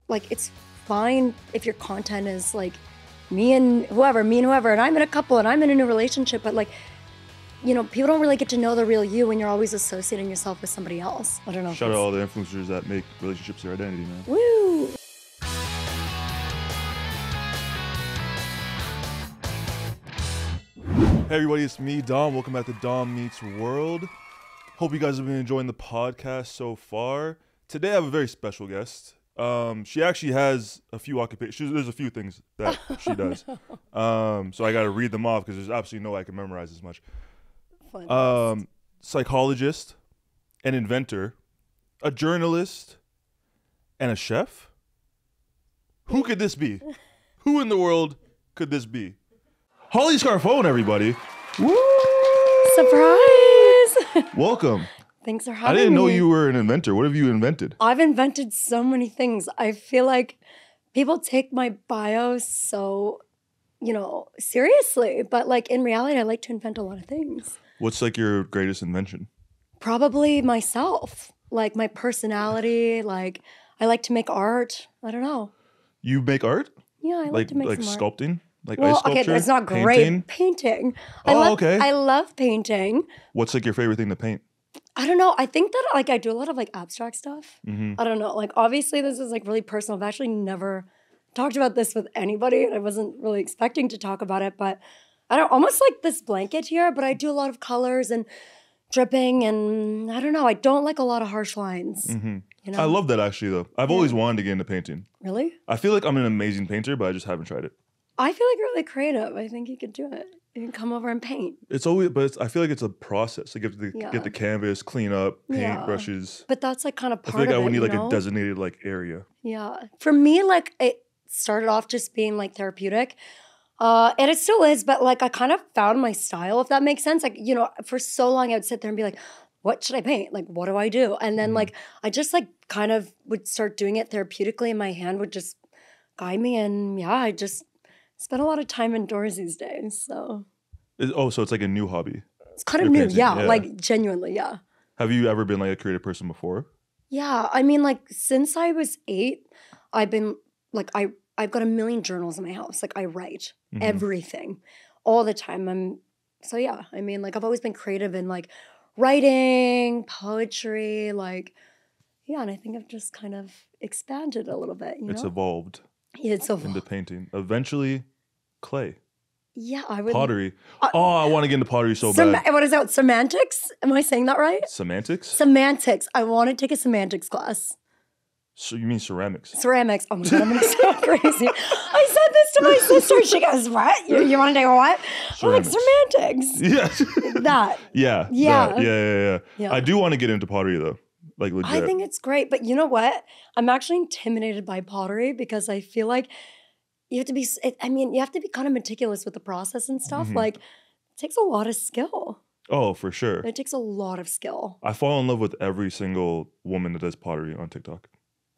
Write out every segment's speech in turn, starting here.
like, it's fine if your content is like me and whoever, and I'm in a couple and I'm in a new relationship, but like, you know, people don't really get to know the real you when you're always associating yourself with somebody else. I don't know. Shout out all the influencers that make relationships their identity, man. Woo! Hey everybody, it's me, Dom. Welcome back to Dom Meets World. Hope you guys have been enjoying the podcast so far. Today I have a very special guest. She actually has a few occupations. There's a few things that she does. So I got to read them off because there's absolutely no way I can memorize as much. Psychologist, an inventor, a journalist, and a chef? Who could this be? Who in the world could this be? Holly Scarfone, everybody. Woo! Surprise! Welcome. Thanks for having me. I didn't know you were an inventor. What have you invented? I've invented so many things. I feel like people take my bio so, you know, seriously. But like in reality, I like to invent a lot of things. What's like your greatest invention? Probably myself. Like my personality. Like I like to make art. I don't know. You make art? Yeah, I like to make some art. Sculpting? Like well, ice sculpture? okay, it's not painting? great. Painting. Okay. I love painting. What's like your favorite thing to paint? I don't know. I think that like I do a lot of like abstract stuff. I don't know. Like obviously this is like really personal. I've actually never talked about this with anybody and I wasn't really expecting to talk about it, but I don't almost like this blanket here, but I do a lot of colors and dripping and I don't know. I don't like a lot of harsh lines. You know? I love that actually though. I've always wanted to get into painting. Really? I feel like I'm an amazing painter, but I just haven't tried it. I feel like you're really creative. I think you could do it. You can come over and paint. It's always, but I feel like it's a process. Like you have to get the canvas, clean up, paint, brushes. But that's like kind of part of it, I feel like I would need like know? a designated like area. Yeah. For me, like it started off just being like therapeutic. And it still is, but like I kind of found my style, if that makes sense. Like, you know, for so long I would sit there and be like, what should I paint? Like, what do I do? And then like, I just like kind of would start doing it therapeutically and my hand would just guide me. And yeah, I just spend a lot of time indoors these days, so. So it's like a new hobby. It's kind of new, yeah, like genuinely, yeah. Have you ever been like a creative person before? Yeah, I mean like since I was 8, I've been like, I've got a million journals in my house. Like I write everything all the time. So yeah, I mean like I've always been creative in like writing, poetry, like, yeah, and I think I've just kind of expanded a little bit, you know? It's evolved. Yeah, it's evolved. Into painting. Eventually, clay. Yeah, I would. Pottery. I want to get into pottery so bad. What is that? Semantics? Am I saying that right? Semantics? Semantics. I want to take a semantics class. So you mean ceramics? Ceramics. Oh my God, I'm going to sound crazy. I said this to my sister. She goes, what? You want to take a what? Ceramics. I'm like, semantics. Yes. That. Yeah. Yeah. That. Yeah. I do want to get into pottery though. Like legit. I think it's great. But you know what? I'm actually intimidated by pottery because I feel like you have to be, you have to be kind of meticulous with the process and stuff. Like, it takes a lot of skill. Oh, for sure. It takes a lot of skill. I fall in love with every single woman that does pottery on TikTok.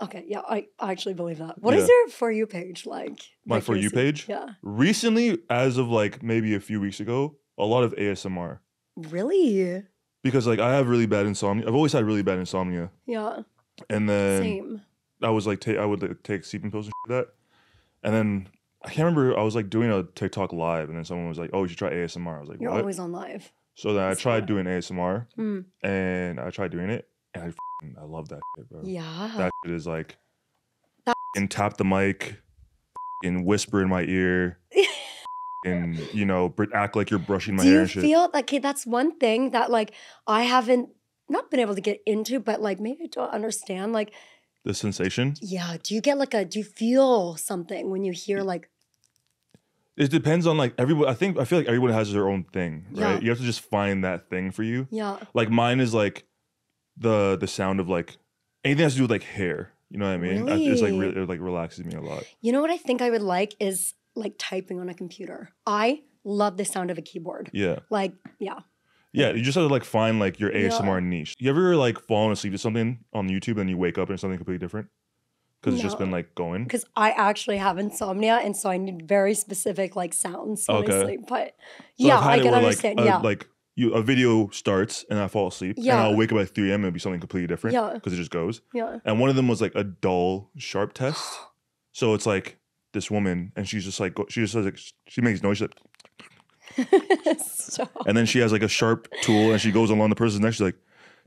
Okay, yeah, I actually believe that. What is your For You page like? My For You page? Yeah. Recently, as of like maybe a few weeks ago, a lot of ASMR. Really? Because like I have really bad insomnia. I've always had really bad insomnia. Yeah. And then same. I was like, I would like, take sleeping pills and shit like that. And then I can't remember. I was like doing a TikTok live, and then someone was like, "Oh, you should try ASMR." I was like, "You're what?" always on live. So then I tried doing ASMR, and I tried doing it, and I love that shit, bro. Yeah. That shit is like, and tap the mic, and whisper in my ear, and you know, act like you're brushing my hair and shit. Do you feel like, okay, that's one thing that like I haven't not been able to get into, but like maybe I don't understand like the sensation? Yeah. Do you feel something when you hear like? It depends on like everyone. I feel like everyone has their own thing, right? Yeah. You have to just find that thing for you. Yeah. Like mine is like the sound of like anything that has to do with like hair. You know what I mean? Really? It's like it like relaxes me a lot. You know what I think I would like is like typing on a computer. I love the sound of a keyboard. Yeah. Like, yeah. Yeah, you just have to like find like your ASMR niche. You ever like fallen asleep to something on YouTube and you wake up and it's something completely different? Because it's just been like going? Because I actually have insomnia and so I need very specific like sounds when I sleep. But so yeah, I can understand. Like a video starts and I fall asleep. Yeah. And I'll wake up at 3 a.m. and it'll be something completely different. Yeah. Because it just goes. Yeah. And one of them was like a dull, sharp test. So it's like this woman and she's just like, she just says like, she makes noise. She's like, Stop. and then she has like a sharp tool and she goes along the person's neck. She's like,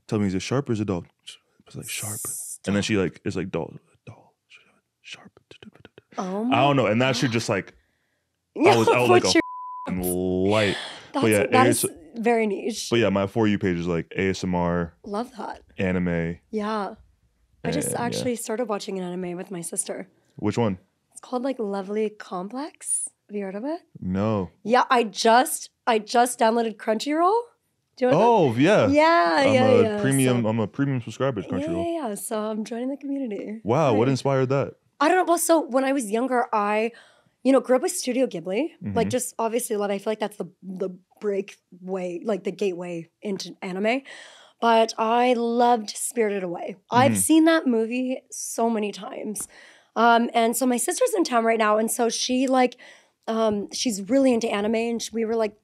tell me, is it sharp or is it dull? It's like sharp. Stop. And then she like, it's like dull, sharp. Oh I don't know. And that shit just like, Yeah, I was out like a your- light. That's, But yeah, that is very niche. But yeah, my For You page is like ASMR, Love that. anime. Yeah. I just And, actually started watching an anime with my sister. Which one? It's called like Lovely Complex. Have you heard of it? No. Yeah, I just downloaded Crunchyroll. Do you know Oh yeah. Yeah, I'm yeah. premium. So, I'm a premium subscriber to Crunchyroll. yeah. So I'm joining the community. Wow, what Right. inspired that? I don't know. Well, so when I was younger, I, grew up with Studio Ghibli. Like just obviously love. I feel like that's the breakway, like the gateway into anime. But I loved Spirited Away. I've seen that movie so many times. And so my sister's in town right now, and so she she's really into anime, and we were like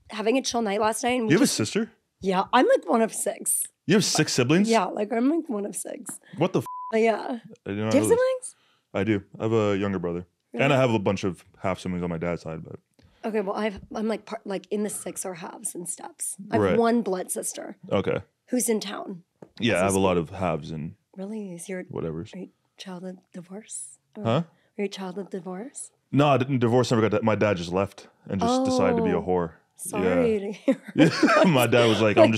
having a chill night last night. And You have a sister? Yeah, I'm like one of 6. You have 6 siblings? Yeah, like I'm like one of 6. What the? But yeah. I did not Do you have know this. siblings? I do. I have a younger brother, and I have a bunch of half siblings on my dad's side. But Okay, well I'm like in the 6 or halves and steps. I have Right. one blood sister okay, who's in town. yeah, I have a lot of halves and Really? Is your whatever's. are you childhood divorce? Or Huh? Are you childhood divorce? No, I didn't divorce. Never got that. My dad just left and just decided to be a Oh, whore. Sorry to hear. Yeah. My dad was like, I'm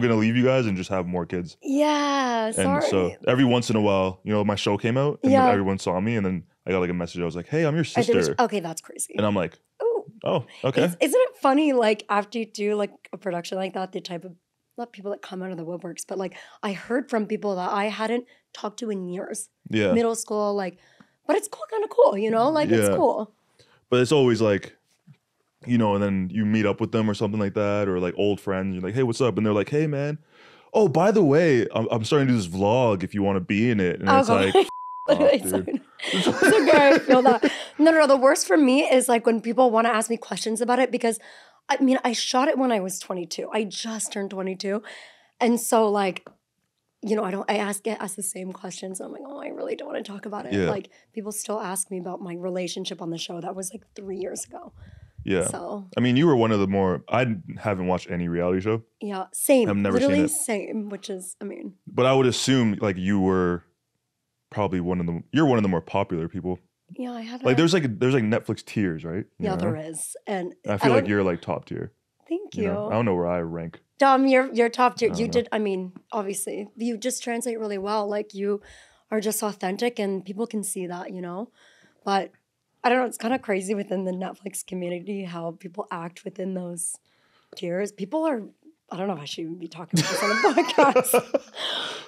gonna leave you guys and just have more kids. Yeah, sorry. And so every once in a while, my show came out and Yeah. everyone saw me, and then I got like a message. I was like, hey, I'm your I think sister. okay, that's crazy. And I'm like, Ooh. oh, okay. Isn't it funny, like, after you do, like, a production like that, the type of, not people that come out of the woodworks, but, like, I heard from people that I hadn't talked to in years. Yeah. Middle school, like, but it's cool, kind of cool, Like, it's Yeah. cool. But it's always like, and then you meet up with them or something like that, or like old friends. You're like, hey, what's up? And they're like, hey, man. Oh, by the way, I'm starting to do this vlog if you want to be in it. And it's like, It's dude. okay, I feel that. No. The worst for me is like when people want to ask me questions about it, because I shot it when I was 22. I just turned 22. And so like, I ask the same questions. And I'm like, oh, I really don't want to talk about it. Yeah. Like people still ask me about my relationship on the show. That was like 3 years ago. Yeah. So I mean, you were one of the more, I haven't watched any reality show, yeah, same. I've never seen Literally it. same, which is, but I would assume like you were probably you're one of the more popular people. yeah, I had Like there's like Netflix tiers, right? yeah, there is. And I feel like you're like top tier. thank I you. don't know where I rank. Dom, you're top tier. I You don't know. did, obviously, you just translate really well. Like you are just authentic and people can see that, But I don't know, it's kind of crazy within the Netflix community how people act within those tiers. People are, I don't know if I should even be talking about this on a podcast.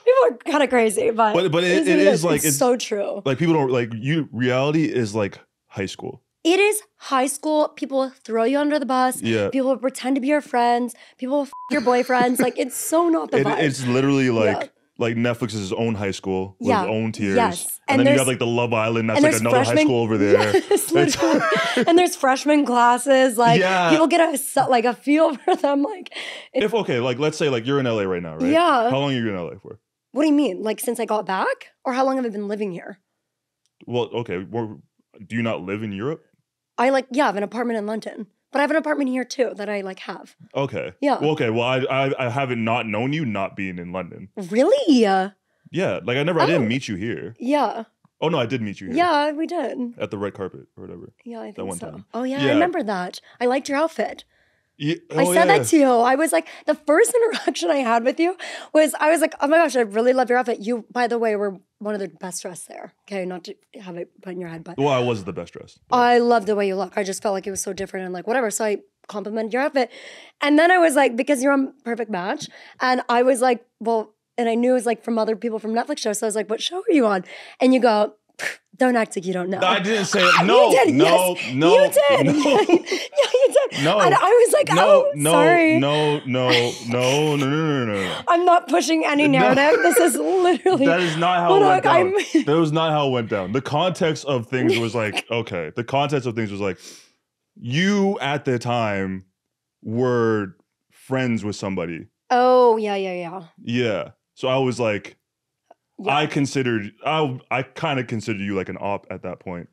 People are kind of crazy, but But it is like, it's so true. Like people don't like reality is like high school. It is high school. People throw you under the bus. Yeah. People pretend to be your friends. People your boyfriends. Like it's so not the vibe. It's literally like Yeah. like Netflix's own high school with Yeah. its own tiers. Yes. And then you there's- got like the Love Island, that's and like there's another high freshmen- school over there. Yes, literally. And there's freshman classes. Like Yeah. people get a feel for them. Like, If okay, like let's say like you're in LA right now, right? Yeah. How long are you in LA for? what do you mean? Like since I got back, or how long have I been living here? Well, okay. Do you not live in Europe? I have an apartment in London, but I have an apartment here too that I have. Okay. Yeah. Well, okay. Well, I haven't not known you not being in London. Really? Yeah. Like I didn't meet you here. Yeah. Oh no, I did meet you here. Yeah, we did. At the red carpet or whatever. Yeah, I think one so. time. Oh yeah, Yeah. I remember that. I liked your outfit. Yeah. I said that to you. I was like, the first interaction I had with you was, I was like, oh my gosh, I really love your outfit. You, by the way, were one of the best dressed there. Okay, not to have it put in your head, but Well, I was the best dressed. but- I love the way you look. I just felt like it was so different and like whatever. So I complimented your outfit. And then I was like, because you're a perfect match. And I was like, well, and I knew it was like from other people from Netflix shows. So I was like, what show are you on? And you go, don't act like you don't know. I didn't say it. No, You did. no, Yes, no. you did. No. Yeah, you did. No. And I was like, sorry. No. I'm not pushing any narrative. This is literally. That is not how Well, it went look, down. That was not how it went down. The context of things was like, okay. The context of things was like, you at the time were friends with somebody. Oh, yeah. Yeah. So I was like, Yeah. I kind of considered you like an op at that point.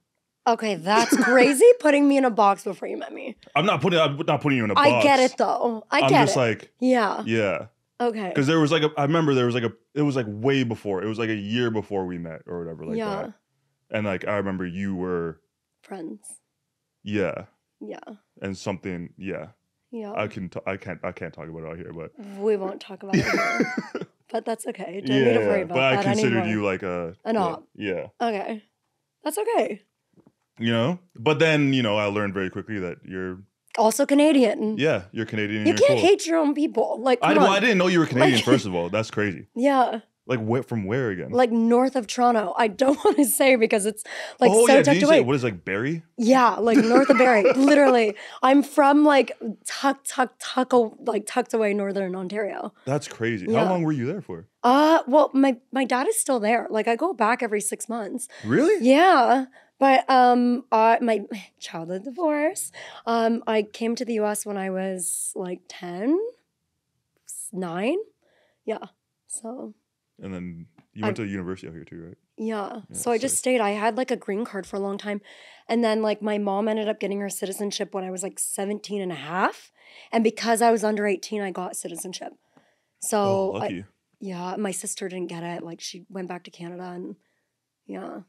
Okay, that's crazy putting me in a box before you met me. I'm not putting you in a box. I get it though. I'm just like, yeah. Yeah. Okay. Because there was like I remember there was like it was like way before. It was like a year before we met or whatever like that. And like I remember you were friends. Yeah. Yeah. And something, yeah. Yeah. I can't talk about it out here, but we won't talk about it here. But that's okay. Don't need to worry about that anymore. But I considered you like an op. Yeah. Okay. That's okay. You know? But then, you know, I learned very quickly that you're also Canadian. Yeah, you're Canadian. You can't hate your own people. Like, I didn't know you were Canadian, first of all. That's crazy. Yeah. Like, from where again? Like, north of Toronto. I don't want to say because it's, like, so tucked away. What is, like, Barrie? Yeah, like, north of Barrie. Literally. I'm from, like, tucked away northern Ontario. That's crazy. Yeah. How long were you there for? Well, my dad is still there. Like, I go back every 6 months. Really? Yeah. But my childhood divorce, I came to the U.S. when I was like 10, 9. Yeah, so. And then you went to university out here too, right? Yeah, so I just stayed. I had like a green card for a long time. And then like my mom ended up getting her citizenship when I was like 17 and a half. And because I was under 18, I got citizenship. So, lucky. My sister didn't get it. Like she went back to Canada and yeah.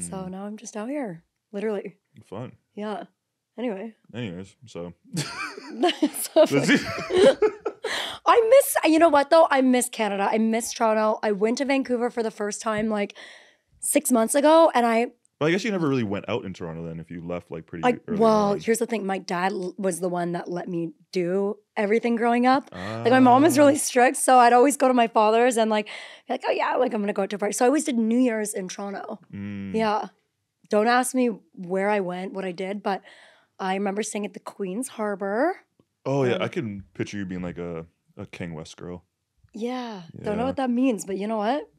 So now I'm just out here, literally. Fun. Yeah. Anyways, so. You know what though? I miss Canada. I miss Toronto. I went to Vancouver for the first time like 6 months ago and But I guess you never really went out in Toronto then if you left like pretty early on. Here's the thing. My dad was the one that let me do everything growing up. Like my mom was really strict. So I'd always go to my father's and like, be like, oh yeah, like I'm going to go out to a party. So I always did New Year's in Toronto. Yeah. Don't ask me where I went, what I did, but I remember staying at the Queen's Harbor. Oh yeah, I can picture you being like a King West girl. Yeah. Don't know what that means, but you know what?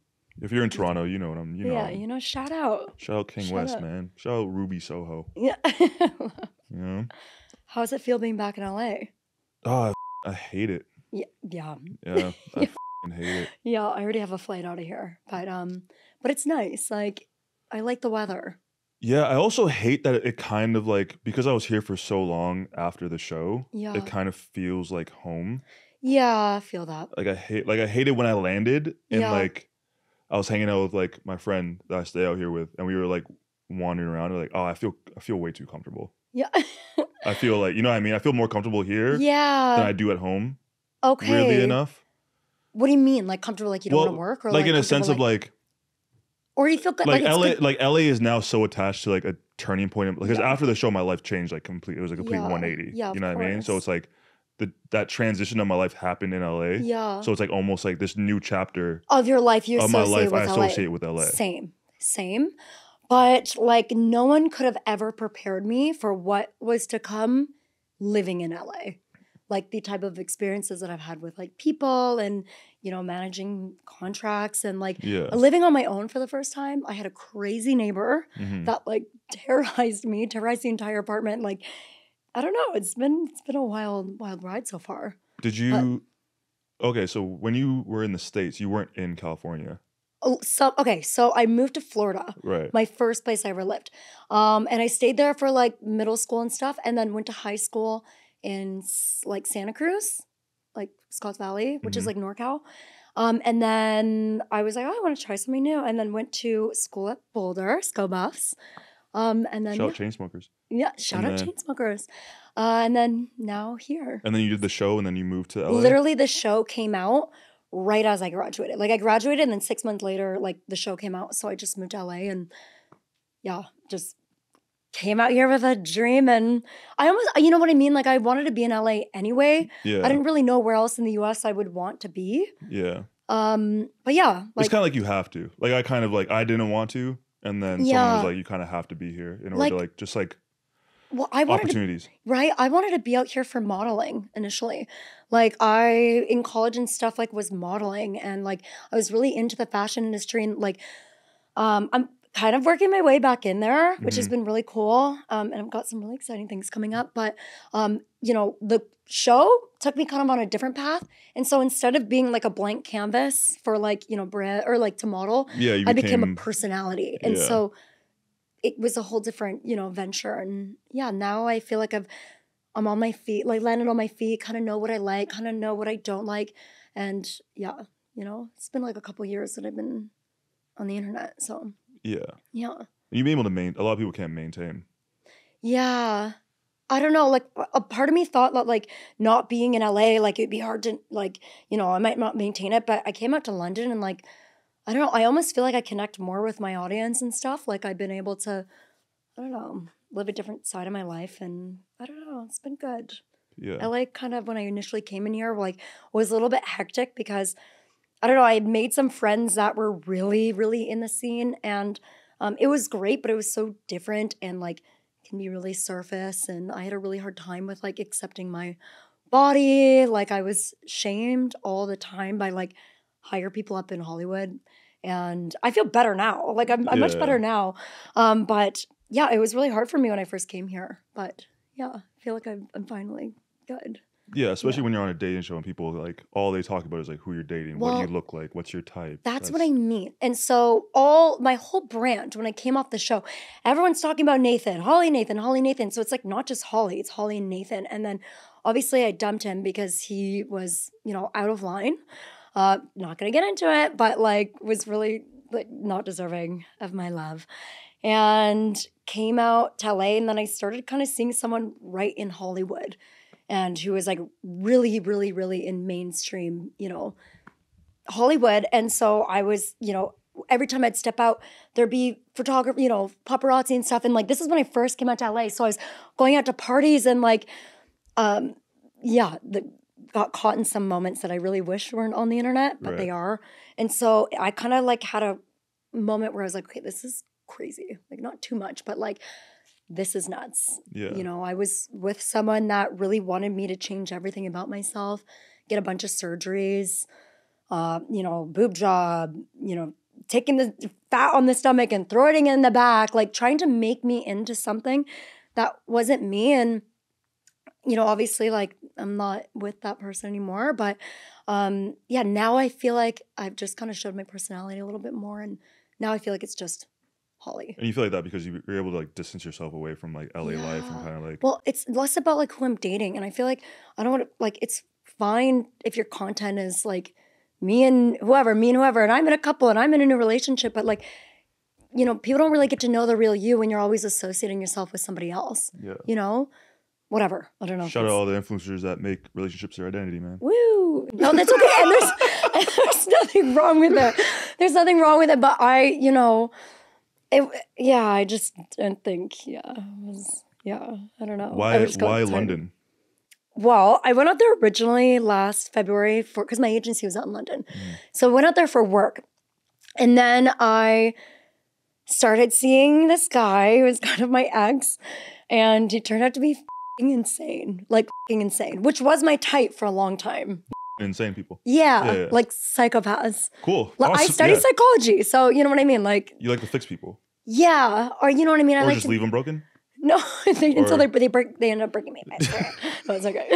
If you're in Toronto, you know what I'm. Shout out. Shout out King West, man. Shout out Ruby Soho. Yeah. Yeah. How does it feel being back in LA? Oh, I hate it. Yeah. Yeah. I hate it. Yeah, I already have a flight out of here, but it's nice. Like, I like the weather. Yeah, I also hate that it kind of like because I was here for so long after the show. Yeah. It kind of feels like home. Yeah, I feel that. Like I hate it when I landed and like. I was hanging out with like my friend that I stay out here with, and we were like wandering around. And like, oh, I feel way too comfortable. Yeah, I feel like you know what I mean. I feel more comfortable here. Yeah. Than I do at home. Okay. Weirdly enough. What do you mean, like comfortable? Like you don't want to work, or like in a sense of like. Or you feel good. Like LA, like LA is now so attached to like a turning point because after the show, my life changed like completely. It was a complete 180. Yeah, you know what I mean. So it's like. That transition of my life happened in LA. Yeah. So it's like almost like this new chapter of your life you associate I associate with LA. Same. But like no one could have ever prepared me for what was to come living in LA. Like the type of experiences that I've had with like people and, you know, managing contracts and like living on my own for the first time. I had a crazy neighbor that like terrorized the entire apartment. Like, I don't know. It's been a wild ride so far. Did you? Okay, so when you were in the States, you weren't in California. So I moved to Florida. Right. My first place I ever lived. And I stayed there for like middle school and stuff, and then went to high school in like Santa Cruz, like Scotts Valley, which is like NorCal. And then I was like, oh, I want to try something new, and then went to school at Boulder, Sco Buffs. And then shout out Chainsmokers. Yeah, shout out Chainsmokers. And then now here. And then you did the show and then you moved to LA? Literally the show came out right as I graduated. Like I graduated and then 6 months later, like the show came out. So I just moved to LA and just came out here with a dream. And I almost, you know what I mean? Like I wanted to be in LA anyway. Yeah. I didn't really know where else in the US I would want to be. Yeah. But yeah. Like, it's kind of like you have to. Like I kind of like, I didn't want to. And then someone was like, you kind of have to be here in order to like, just like, opportunities. I wanted to be out here for modeling initially. Like I, in college and stuff, like was modeling and like I was really into the fashion industry and like, kind of working my way back in there, which has been really cool. And I've got some really exciting things coming up. But, you know, the show took me kind of on a different path. And so instead of being like a blank canvas for like, you know, Brit or like to model, I became a personality. And so it was a whole different, you know, venture. And yeah, now I feel like I'm on my feet, like landed on my feet, kind of know what I like, kind of know what I don't like. And yeah, you know, it's been like a couple years that I've been on the internet. So yeah. You've been able to a lot of people can't maintain. Yeah. I don't know, like a part of me thought that like not being in LA, like it'd be hard to like, you know, I might not maintain it, but I came out to London and like, I don't know, I almost feel like I connect more with my audience and stuff. Like I've been able to, I don't know, live a different side of my life and I don't know, it's been good. Yeah. LA kind of when I initially came in here, like was a little bit hectic because I don't know, I made some friends that were really, really in the scene and it was great, but it was so different and like can be really surface. And I had a really hard time with like accepting my body. Like I was shamed all the time by like higher people up in Hollywood. And I feel better now. Like I'm much better now. But yeah, it was really hard for me when I first came here. But yeah, I feel like I'm finally good. Yeah, especially when you're on a dating show and people like all they talk about is like who you're dating, what you look like, what's your type. That's what I mean. And so my whole brand, when I came off the show, everyone's talking about Nathan, Holly Nathan, Holly Nathan. So it's like not just Holly, it's Holly and Nathan. And then obviously I dumped him because he was, you know, out of line. Not gonna get into it, but like was really like not deserving of my love. And came out to LA and then I started kind of seeing someone right in Hollywood. And who was like really, really, really in mainstream, you know, Hollywood. And so I was, you know, every time I'd step out, there'd be photography, you know, paparazzi and stuff. And like, this is when I first came out to LA. So I was going out to parties and like, got caught in some moments that I really wish weren't on the internet, but they are. And so I kind of like had a moment where I was like, okay, this is crazy. Like not too much, but like, this is nuts. Yeah. You know, I was with someone that really wanted me to change everything about myself, get a bunch of surgeries, you know, boob job, you know, taking the fat on the stomach and throwing it in the back, like trying to make me into something that wasn't me. And, you know, obviously like I'm not with that person anymore, but now I feel like I've just kind of showed my personality a little bit more. And now I feel like it's just Holly. And you feel like that because you're able to like distance yourself away from like LA life and kind of like. Well, it's less about like who I'm dating. And I feel like I don't want to like, it's fine if your content is like me and whoever, and I'm in a couple and I'm in a new relationship. But like, you know, people don't really get to know the real you when you're always associating yourself with somebody else. Yeah. You know? Whatever. I don't know. Shout out all the influencers that make relationships their identity, man. Woo! No, that's okay. And there's nothing wrong with it. There's nothing wrong with it. But I just didn't think, I don't know. Why London? Well, I went out there originally last February because my agency was out in London. So I went out there for work. And then I started seeing this guy who was kind of my ex. And he turned out to be insane, which was my type for a long time. Insane people. Yeah, like psychopaths. Cool. Like, awesome. I studied psychology, so you know what I mean. Like you like to fix people. Yeah, or you know what I mean. I or like just leave them broken. No, until they end up breaking me. No, it's okay.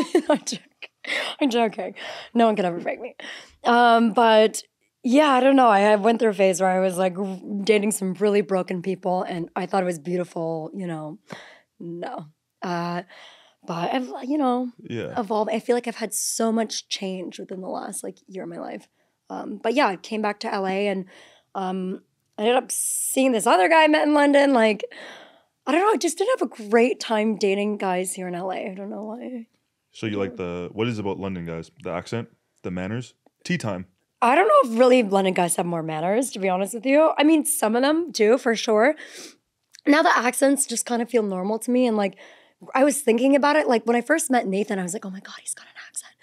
I'm joking. No one could ever break me. But yeah, I don't know. I went through a phase where I was like dating some really broken people, and I thought it was beautiful. You know, no. But I've, evolved. I feel like I've had so much change within the last like year of my life. But yeah, I came back to LA and I ended up seeing this other guy I met in London. Like, I don't know, I just didn't have a great time dating guys here in LA. I don't know why. So you like what is it about London guys? The accent? The manners? Tea time? I don't know if really London guys have more manners, to be honest with you. I mean, some of them do, for sure. Now the accents just kind of feel normal to me. And like, I was thinking about it. Like when I first met Nathan, I was like, oh my God, he's got an accent.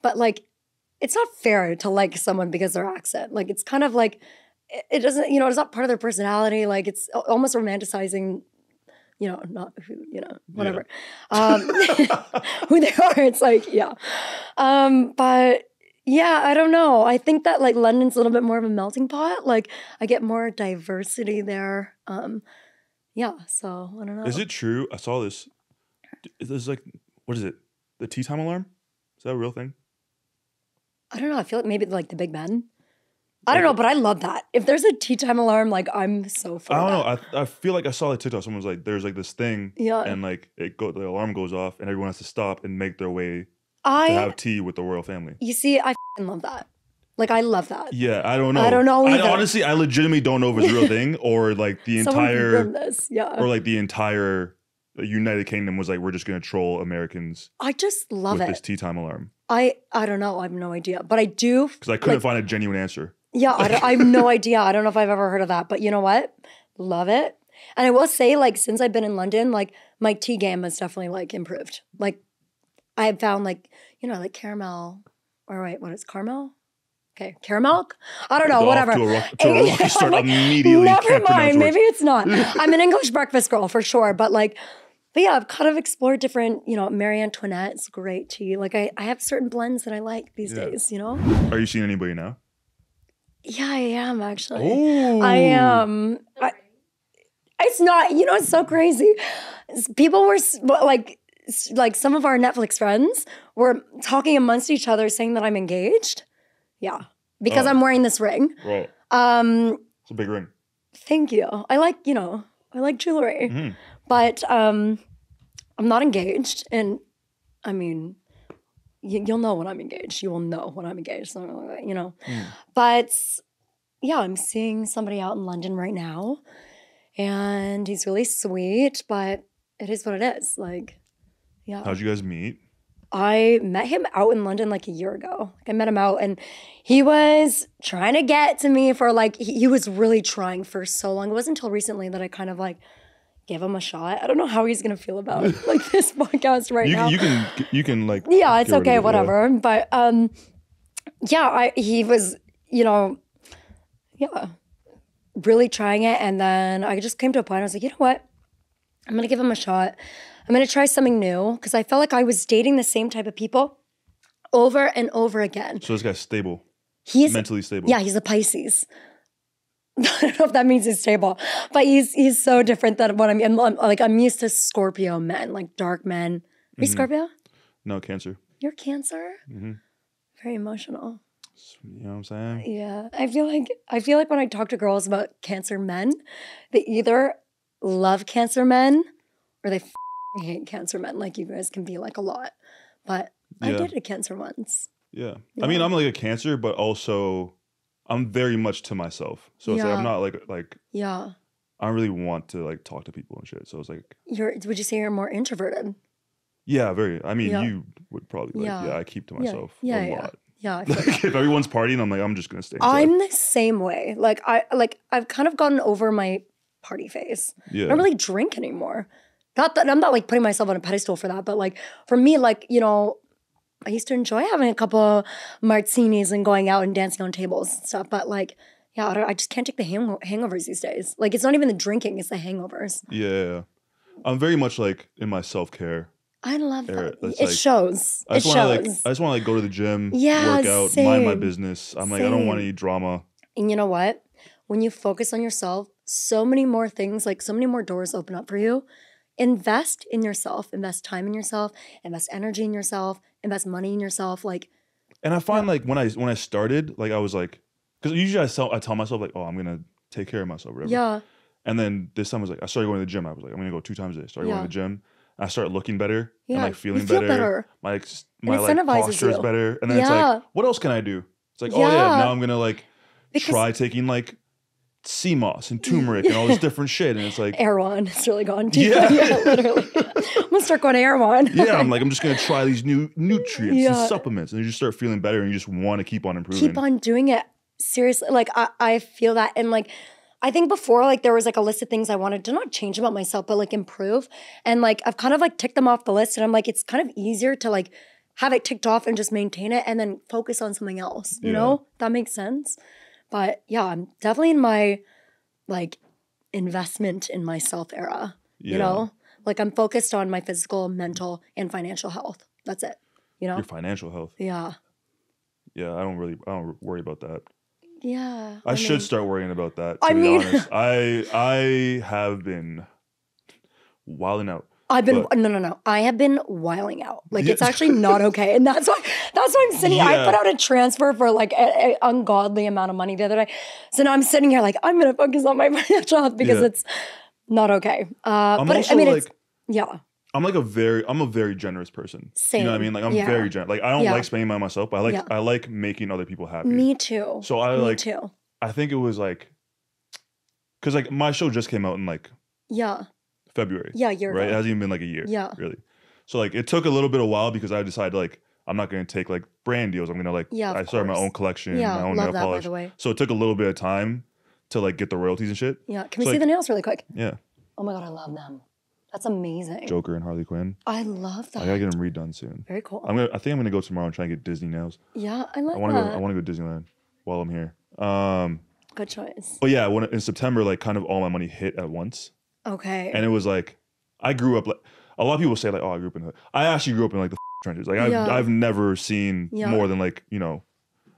But like, it's not fair to like someone because of their accent. Like, it's kind of like, it doesn't, it's not part of their personality. Like it's almost romanticizing, not who, whatever. Yeah. Who they are. It's like, yeah. But Yeah, I don't know. I think that like London's a little bit more of a melting pot. Like I get more diversity there. Yeah, so I don't know. Is it true? I saw this. There's like, what is it? The tea time alarm? Is that a real thing? I don't know. I feel like maybe like the Big Ben. I don't know, but I love that. If there's a tea time alarm, like I'm so for I don't that. know. I feel like I saw a TikTok. Someone was like, "There's like this thing, Yeah. and like the alarm goes off, and everyone has to stop and make their way to I, have tea with the royal family." you see, I f***ing love that. Like I love that. Yeah, I don't know. I don't know either. Honestly, I legitimately don't know if it's a real thing or like the Someone entire confirm this. Yeah. or like the entire United Kingdom was like, we're just gonna troll Americans I just love with it. this tea time alarm. I don't know. I have no idea, but I do. Because I couldn't find a genuine answer. Yeah, I have no idea. I don't know if I've ever heard of that, but you know what? Love it. And I will say, like, since I've been in London, like, my tea game has definitely, like, improved. Like, I have found, like, you know, like caramel, or wait, what is caramel? Okay, caramel? I don't know, whatever. To a rocky start immediately. Never mind, maybe it's not. I'm an English breakfast girl for sure, but yeah, I've kind of explored different, you know, Marie Antoinette's great tea. Like, I have certain blends that I like these days, you know? Are you seeing anybody now? Yeah, I am actually. Ooh. I am. It's not, you know, it's so crazy. People were like some of our Netflix friends were talking amongst each other saying that I'm engaged. Yeah, because I'm wearing this ring. Right. It's a big ring. Thank you. I like, you know, I like jewelry, but I'm not engaged. And I mean, you'll know when I'm engaged. You will know when I'm engaged, so, you know. But yeah, I'm seeing somebody out in London right now, and he's really sweet, but it is what it is. Like, yeah. How'd you guys meet? I met him out in London like a year ago. I met him out, and he was trying to get to me for like, he was really trying for so long. It wasn't until recently that I kind of like gave him a shot. I don't know how he's gonna feel about like this podcast right now. You can like, yeah, it's okay, whatever. Yeah. But yeah, he was, you know, yeah, really trying it. And then I just came to a point, I was like, you know what? I'm gonna give him a shot. I'm gonna try something new, because I felt like I was dating the same type of people over and over again. So this guy's stable. He's mentally stable. Yeah, he's a Pisces. I don't know if that means he's stable, but he's so different than what I'm like. I'm used to Scorpio men, like dark men. Are you Scorpio? No, Cancer. You're Cancer? Very emotional. You know what I'm saying? Yeah. I feel like when I talk to girls about Cancer men, they either love Cancer men or they hate Cancer men. Like, you guys can be like a lot. But I dated a Cancer once. Yeah. I mean, I'm like a Cancer, but also I'm very much to myself. So it's like I'm not like yeah. I don't really want to like talk to people and shit. So it's like would you say you're more introverted? Yeah, very. I mean, you would probably like, I keep to myself a lot. Yeah. Like, if everyone's partying, I'm like, I'm just gonna stay inside. I'm the same way. Like I've kind of gotten over my party phase. Yeah. I don't really drink anymore. Not that I'm not like putting myself on a pedestal for that, but like for me, like, you know, I used to enjoy having a couple martinis and going out and dancing on tables and stuff. But like, yeah, I just can't take the hangovers these days. Like, it's not even the drinking, it's the hangovers. Yeah. I'm very much like in my self-care. I love that. It like, shows. I just want to like go to the gym, work out, mind my business. I'm like, I don't want any drama. And you know what? When you focus on yourself, so many more things, like so many more doors open up for you. Invest in yourself, invest time in yourself, invest energy in yourself, invest money in yourself. Like, and I find like when I started, like I was like, because usually I tell myself like, oh, I'm gonna take care of myself, whatever. Yeah. And then this time I was like, I started going to the gym. I was like, I'm gonna go 2 times a day. Started going to the gym. I started looking better and like feeling better. My like posture is better. And then it's like, what else can I do? It's like, oh yeah, now I'm gonna like try taking like sea moss and turmeric and all this different shit. And it's like Erewhon. It's really gone deep. Yeah, literally. I'm gonna start going to Erewhon. Yeah, I'm like, I'm just gonna try these new nutrients and supplements, and you just start feeling better, and you just want to keep on improving. Keep on doing it. Seriously, like I feel that, and like I think before, like there was like a list of things I wanted to not change about myself, but like improve, and like I've kind of like ticked them off the list, and I'm like, it's kind of easier to like have it ticked off and just maintain it, and then focus on something else. You know, that makes sense. But yeah, I'm definitely in my like investment in myself era. You know, like I'm focused on my physical, mental, and financial health. That's it. You know, your financial health. Yeah. Yeah, I don't worry about that. Yeah. I should mean, start worrying about that, I to be mean, honest. I have been wilding out. I've been But no. I have been wiling out. Like yeah, it's actually not okay, and that's why I'm sitting. I put yeah, out a transfer for like an ungodly amount of money the other day, so now I'm sitting here like I'm gonna focus on my financial health because yeah. it's not okay. I'm But I also mean, it's like yeah, I'm a very generous person. You know what I same. mean? Like I'm very Yeah, generous. Like I don't yeah, like spending by myself, but yeah. I like making other people happy. Me too. So I Me like too. I think it was like because like my show just came out in like Yeah, February, yeah. A year right? It ago. hasn't even been like a year, Yeah, really. So like it took a little bit of while because I decided like I'm not gonna take like brand deals. I'm gonna like yeah. I Of started my own course. collection, my Yeah, own love nail that by polish. the way. So it took a little bit of time to like get the royalties and shit. Yeah. Can we So see the like nails really quick? yeah, Oh my god, I love them. That's amazing. Joker and Harley Quinn. I love I gotta get that. them redone soon. Very cool. I think I'm gonna go tomorrow and try and get Disney nails. Yeah, I I like want to go. I that. want to go to Disneyland while I'm here. Good choice. But yeah, when in September, like kind of all my money hit at once, and Okay. it was like I grew up like a lot of people say like, oh, I grew up in the hood. I actually grew up in like the trenches. Like Yeah. I've never seen Yeah. more than like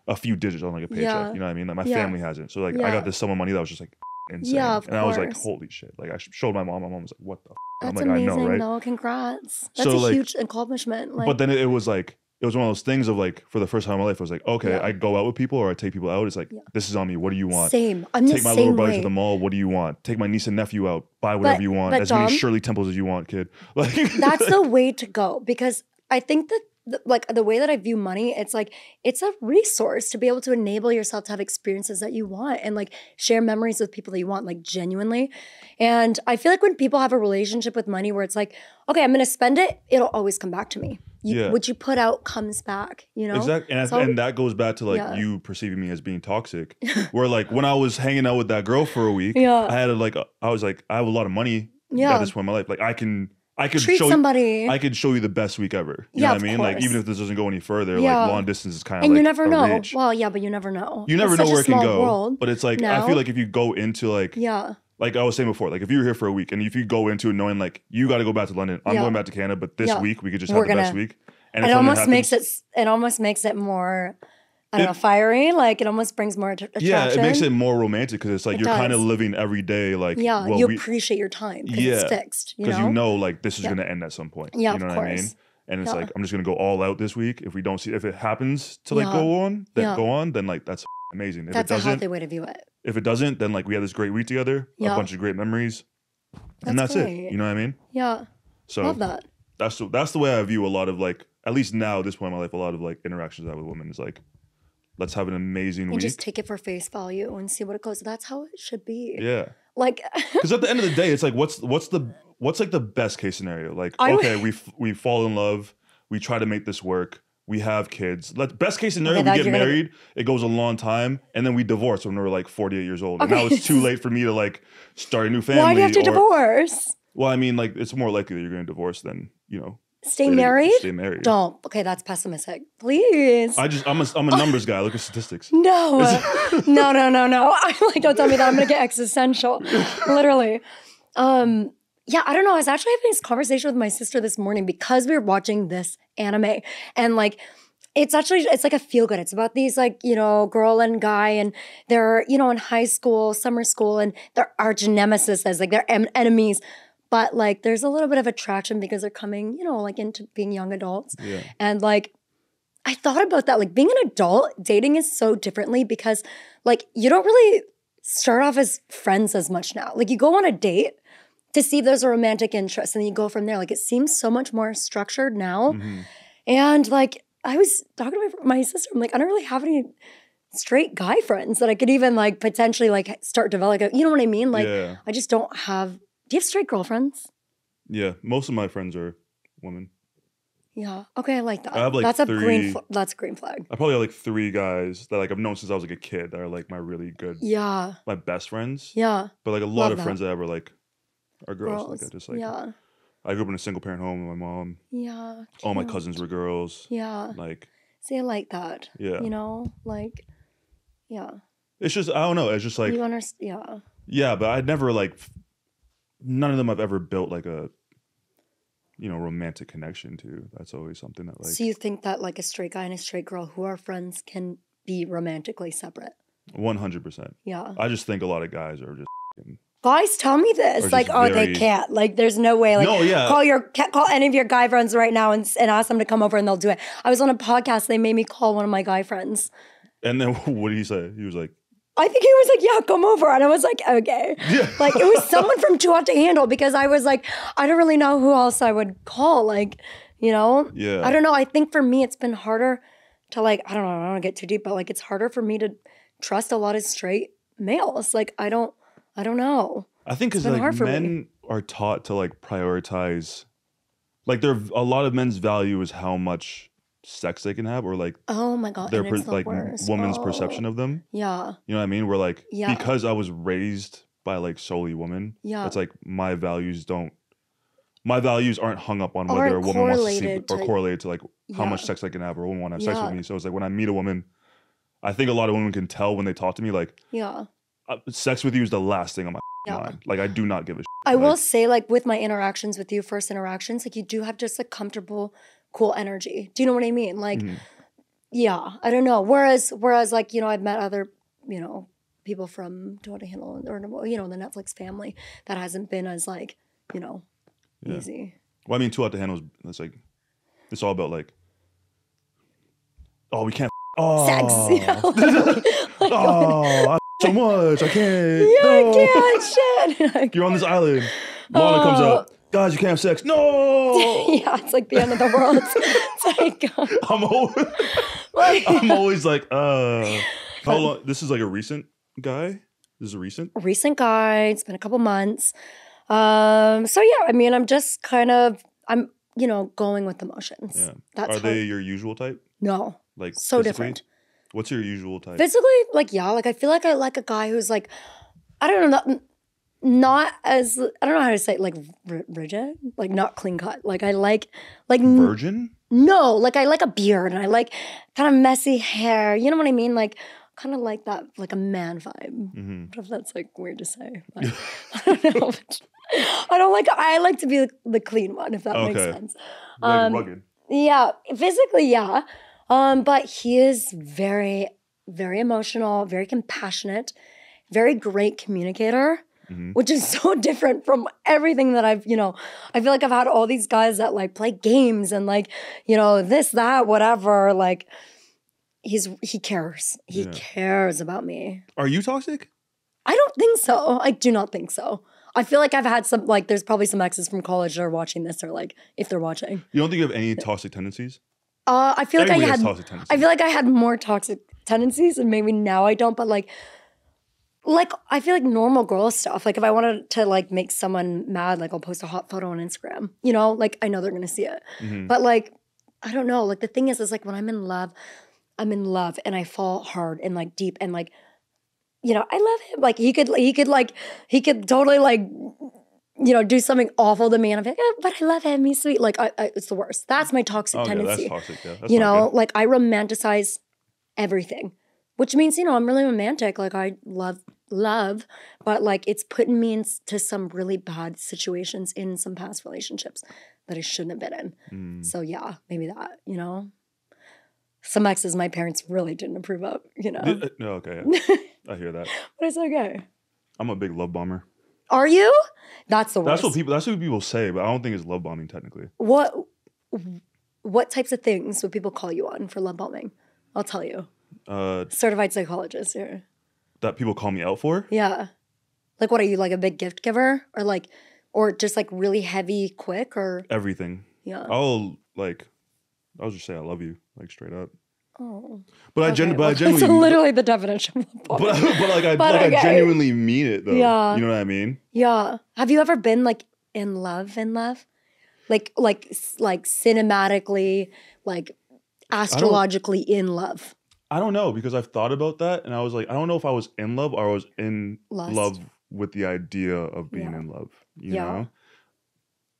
a few digits on like a paycheck. Yeah. You know what I mean? Like my Yeah. family hasn't. So like I Yeah. got this sum of money that was just like insane, Yeah, of and I was like, course. holy shit! Like I showed my mom. My mom was like, what the? And I'm That's like, I know, amazing right? though. Congrats. That's So a like, huge accomplishment. but then it was like. It was one of those things of like, for the first time in my life, I was like, okay, Yeah. I go out with people or I take people out. It's like, Yeah. this is on me. What do you want? Same. I'm the Take my little same brother to way. the mall. What do you want? Take my niece and nephew out. Buy whatever you want. but As many Dom, Shirley Temples as you want, kid. Like that's the way to go because I think that like the way that I view money, it's like it's a resource to be able to enable yourself to have experiences that you want and like share memories with people that you want, like genuinely. And I feel like when people have a relationship with money where it's like, okay, I'm gonna spend it, it'll always come back to me. Yeah. What you put out comes back, you know? exactly, and, So- and that goes back to like Yeah. you perceiving me as being toxic. Where like when I was hanging out with that girl for a week, Yeah. I had I was like, I have a lot of money Yeah. at this point in my life. Like I could Treat show somebody. I could show you the best week ever. You Yeah, know of what I mean? Like course. even if this doesn't go any further, Yeah. like long distance is kind of And like you never a know. ridge. Well, yeah, but you never know. You never It's know such where a it can small go. world But it's like now. I feel like if you go into like Yeah. like I was saying before, like if you were here for a week and if you go into it knowing like you got to go back to London, I'm Yeah. going back to Canada, but this Yeah. week we could just We're have the best gonna- week. And It if something almost makes happens- it almost makes it more I don't know, fiery. Like it almost brings more attraction. Yeah, it makes it more romantic because it's like It you're kind of does. living every day like Yeah, well, you appreciate your time because it's Yeah, fixed. because You know? like this is Yeah. gonna end at some point. Yeah, you know of what I mean? course. And it's Yeah. like I'm just gonna go all out this week. If we don't see if it happens to like Yeah. go on, then Yeah. go on, then like that's amazing. If That's it a doesn't, healthy way to view it. if it doesn't, then like we had this great week together, Yeah. a bunch of great memories, and That's that's great. it. You know what I mean? Yeah. So Love that. that's the way I view a lot of like at least now at this point in my life, a lot of like interactions I have with women is like let's have an amazing And week. just take it for face value and see what it goes. That's how it should be. Yeah. Like Because at the end of the day, it's like what's like the best case scenario? Like I- okay, we fall in love, we try to make this work, we have kids. Best case scenario, Okay, that we get you're gonna- married, it goes a long time, and then we divorce when we're like 48 years old. And Okay. now it's too late for me to like start a new family. why do you have to or- divorce? Well, I mean, like it's more likely that you're going to divorce than Stay married? Stay married. Don't. Okay, that's pessimistic. Please. I'm a numbers guy. I look at statistics. No. No. I'm like, don't tell me that. I'm gonna get existential. Literally. Yeah, I don't know. I was actually having this conversation with my sister this morning because we were watching this anime. And like it's like a feel good. It's about these like, girl and guy and they're, in high school, summer school, and they're arch nemesis, like they're enemies. But like there's a little bit of attraction because they're coming, like into being young adults. Yeah. And like I thought about that. Like being an adult, dating is so differently because like you don't really start off as friends as much now. Like you go on a date to see if there's a romantic interest and then you go from there. Like it seems so much more structured now. Mm-hmm. And like I was talking to my sister, I'm like, I don't really have any straight guy friends that I could even like potentially like start developing. You know what I mean? Like Yeah. I just don't have. Do you have straight girlfriends? Yeah. Most of my friends are women. Yeah. Okay, I like that. I have, like, that's a three- that's a green flag. I probably have like 3 guys that like I've known since I was like a kid that are like my really good, Yeah. my best friends. Yeah. But like a lot Love of that. friends that I have are like are girls. Girls. Like I just like yeah. I grew up in a single parent home with my mom. Yeah. All my cute. cousins were girls. Yeah. Like See, I like that. yeah. Like, yeah. It's just I don't know. It's just like you understand? Yeah. yeah, but I never like none of them I've ever built like a romantic connection too. That's always something that like. So you think that like a straight guy and a straight girl who are friends can be romantically separate? 100%. Yeah. I just think a lot of guys are just. Guys, tell me this. Like, they can't. Like, there's no way. Like, no, yeah. Call any of your guy friends right now and ask them to come over and they'll do it. I was on a podcast. They made me call one of my guy friends. And then what did he say? He was like, I think he was like, yeah, come over. And I was like, okay. Yeah. Like, it was someone from Too Hot to Handle because I was like, I don't really know who else I would call. Like, Yeah. I don't know. I think for me, it's been harder to like, I don't know. I don't want to get too deep, but like, it's harder for me to trust a lot of straight males. Like, I don't know. I think because like men are taught to like prioritize, like a lot of men's value is how much sex they can have, or like oh my god, their like woman's perception of them. Yeah, you know what I mean. We're like because I was raised by like solely women. Yeah, it's like my values aren't hung up on whether a woman wants to see or correlated to like how much sex I can have or a woman want to have sex with me. So it's like when I meet a woman, I think a lot of women can tell when they talk to me like sex with you is the last thing on my mind. Like I do not give a shit. I will say like with my interactions with you, first interactions, like you do have just a comfortable, cool energy. Do you know what I mean? Like, yeah, I don't know. Whereas like, I've met other, people from Too Hot to Handle or, the Netflix family that hasn't been as like, easy. Well, I mean, Too Hot to Handle it's like, it's all about like, oh, we can't. Oh, sex. Oh, so much. I can't. Yeah, no. I can't. Shit. You're on this island. Lana comes up. Guys, you can't have sex. No. Yeah, it's like the end of the world. It's like I'm always like, how long? This is like a recent guy. This is a recent guy. It's been a couple months. So yeah, I mean, I'm just I'm going with the motions. Yeah. That's Are they your usual type? No. Like so physically? Different. What's your usual type? Physically, like yeah, like I feel like I like a guy who's like, I don't know, not as I don't know how to say it, like rigid, like not clean cut. Like I like virgin. No, like I like a beard and I like kind of messy hair. You know what I mean? Like kind of like that, like a man vibe. Mm-hmm. But if that's like weird to say, but, I don't know. I like to be the clean one, if that makes sense. Like rugged. Yeah, physically, yeah. But he is very, very emotional, very compassionate, very great communicator, which is so different from everything that I've, I feel like I've had all these guys that like play games and like, this, that, whatever. Like he cares. He cares about me. Are you toxic? I don't think so. I do not think so. I feel like I've had some, like, there's probably some exes from college that are watching this or like, if they're watching. You don't think you have any toxic tendencies? I feel like I had more toxic tendencies and maybe now I don't, but like I feel like normal girl stuff. Like if I wanted to like make someone mad, like I'll post a hot photo on Instagram, like I know they're going to see it. But like, I don't know. Like the thing is like when I'm in love and I fall hard and like deep and like, I love him. Like he could totally like, do something awful to me and I'm like, but I love him. He's sweet. Like it's the worst. That's my toxic tendency. That's toxic. Yeah. That's like I romanticize everything, which means, I'm really romantic. Like I love, but like it's putting me into some really bad situations in some past relationships that I shouldn't have been in. So yeah, maybe that, Some exes my parents really didn't approve of, No, okay. Yeah. I hear that. But it's okay. I'm a big love bomber. Are you? That's the worst. That's what people say, but I don't think it's love bombing technically. What types of things would people call you on for love bombing? I'll tell you. Certified psychologist here. That people call me out for? Yeah. Like what are you, like a big gift giver? Or just like really heavy, quick or? Everything. Yeah. I'll just say I love you, like straight up. Oh. But I genuinely. That's literally the definition of love bombing. I genuinely mean it though. Yeah. You know what I mean? Yeah. Have you ever been like in love? Like cinematically, like astrologically in love? I don't know because I've thought about that and I was like, I don't know if I was in love or I was in love with the idea of being in love. You know?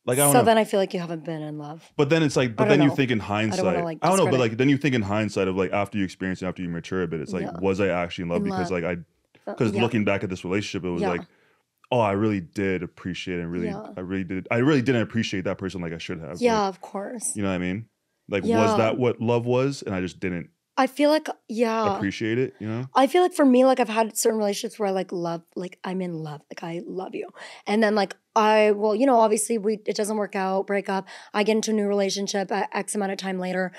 Like I don't know. Then I feel like you haven't been in love. But then it's like, you think in hindsight. I don't know, but like then you think in hindsight of like after you experience it, after you mature a bit, it's like, was I actually in love? Because like because looking back at this relationship, it was like oh, I really did appreciate it. I really didn't appreciate that person like I should have. Yeah, like, of course. you know what I mean? Like, Yeah. was that what love was? And I just didn't I feel like, yeah. appreciate it, you know? I feel like for me, like I've had certain relationships where I like love, like I'm in love, like I love you. And then like well, you know, obviously it doesn't work out, break up. I get into a new relationship X amount of time later.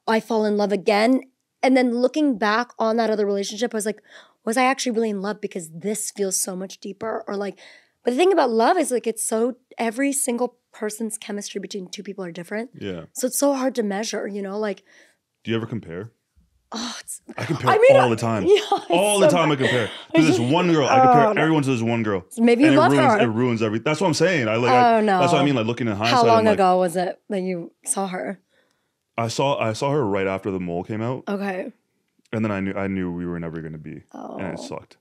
I fall in love again. And then looking back on that other relationship, I was like, was I actually really in love because this feels so much deeper? Or like, but the thing about love is like every single person's chemistry between two people are different. Yeah. So it's so hard to measure, you know, like. Do you ever compare? Oh, I compare all the time. Yeah, all the time I compare. To this one girl. I compare everyone to this one girl. So maybe you love her. It ruins everything. That's what I'm saying. No. That's what I mean. Like looking in hindsight. How long ago was it that you saw her? I saw her right after The Mole came out. Okay. And then I knew we were never going to be. Oh. And it sucked.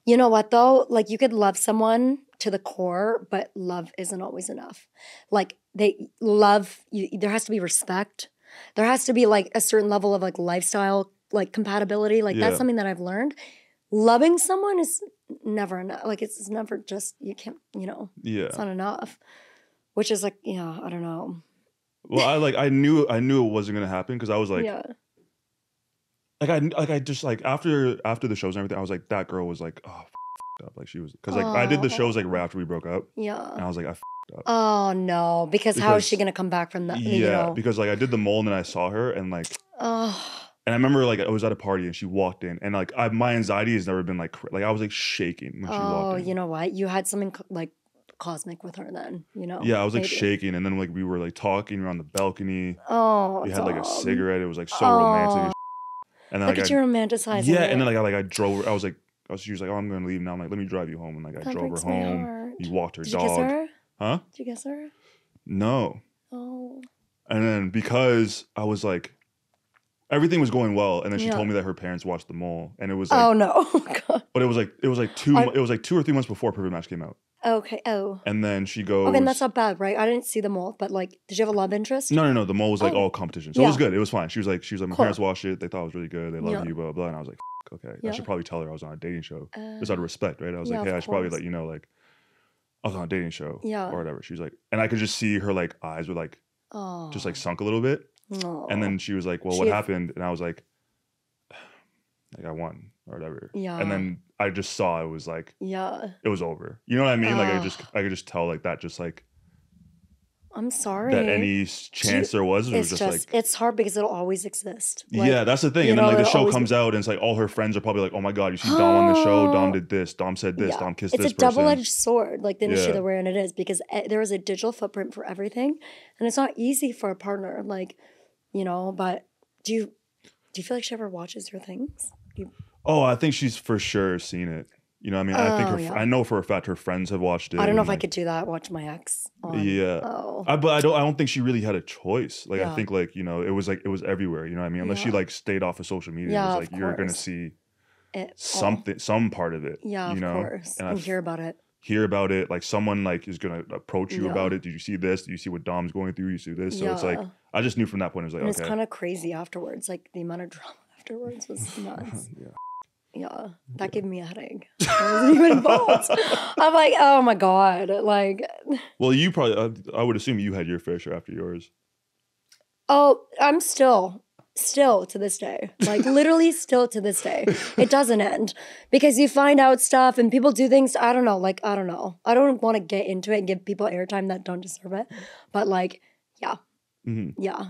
You know what though? Like you could love someone to the core, but love isn't always enough. Like there has to be respect. There has to be like a certain level of like lifestyle, like compatibility. Like that's something that I've learned. Loving someone is never enough. Like it's never just, you can't, you know, it's not enough. Which is like, yeah, I don't know. Well, I knew it wasn't going to happen because I was like, I just like after the shows and everything, I was like, that girl was like, oh, up. Like she was, because like I did the shows like right after we broke up. Yeah. And I was like, I up. Oh no, because how is she gonna come back from that? Yeah, you know? Because like I did the mole and then I saw her and like, and I remember like I was at a party and she walked in and like my anxiety has never been like I was like shaking when she walked in. Oh, you know what? You had something like cosmic with her then, you know? Yeah, I was like shaking and then like we were like talking around the balcony. Oh, we had like a cigarette. It was like so romantic. And then look at you romanticizing. Yeah, and then I drove her. She was like, oh, I'm gonna leave now. I'm like, let me drive you home. And like I drove her home. You walked her dog. Did you kiss her? Huh? Did you kiss her? No. Oh. And then because I was like, everything was going well, and then she told me that her parents watched The Mole, and it was like, oh no, God. But it was like 2 or 3 months before Perfect Match came out. Okay. Oh. And then she goes. Okay, and that's not bad, right? I didn't see The Mole, but like, did you have a love interest? No. The Mole was like all competition, so it was good. It was fine. She was like, my parents watched it. They thought it was really good. They love you, blah blah blah. And I was like, okay, I should probably tell her I was on a dating show, just out of respect, right? I was like, hey, I should probably let you know, like, I was on a dating show, or whatever. She was like, and I could just see her like eyes were like, just like sunk a little bit. Oh. And then she was like, well, what happened? And I was like I won or whatever. Yeah. And then I just saw it was like, it was over. You know what I mean? Like I could just tell like that, just like, I'm sorry. That any chance there was just like... It's hard because it'll always exist. Like, yeah, that's the thing. And then like the show comes out and it's like all her friends are probably like, oh my God, you see Dom on the show? Dom did this. Dom said this. Dom kissed this person. It's a double-edged sword, like the industry that we're in, it is. Because there is a digital footprint for everything. And it's not easy for a partner. Like, you know, but do you feel like she ever watches your things? Oh, I think she's for sure seen it. You know what I mean? I think I know for a fact her friends have watched it. I don't know if I could do that, watch my ex on. Yeah. Oh. But I don't think she really had a choice. Like I think like, you know, it was everywhere, you know what I mean? Unless she like stayed off of social media. It was like you're gonna see some part of it. Yeah, you know? Of course. And hear about it. Like someone like is gonna approach you about it. Did you see this? Do you see what Dom's going through? You see this? So it's like I just knew from that point it was like, and it's kind of crazy afterwards. Like the amount of drama afterwards was nuts. Yeah, that gave me a headache. I wasn't even involved. I'm like, oh my God. Like, well, you probably, I would assume you had your fair share after yours. Oh, I'm still to this day. Like, literally still to this day. It doesn't end. Because you find out stuff and people do things, I don't know. I don't want to get into it and give people airtime that don't deserve it. But like, yeah. Mm-hmm. Yeah.